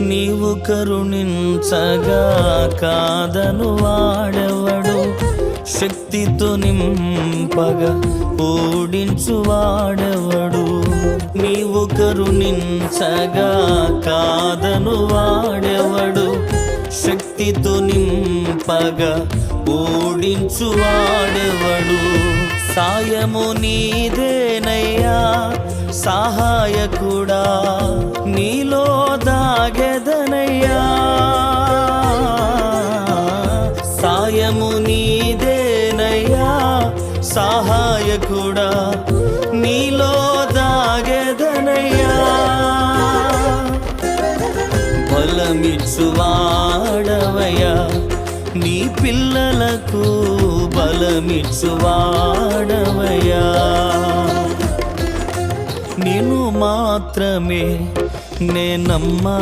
నీవు కరుణించగా కాదను వాడెవడు, శక్తితో నింపగా ఓడించు వాడెవడు. నీవు కరుణించగా కాదను వాడెవడు, శక్తితో నింపగా ఓడించు వాడెవడు. సాయము నీదేనయ్యా సహాయకుడా, నీలో దాగెదనయ్యా. సాయము నీదేనయ్యా సహాయకుడా, నీలో దాగెదనయ్యా. బలమిచ్చువాడవయ్యా నీ పిల్లలకు, బలమిచ్చువాడవయ్యా. నిన్ను మాత్రమే నే నమ్మా.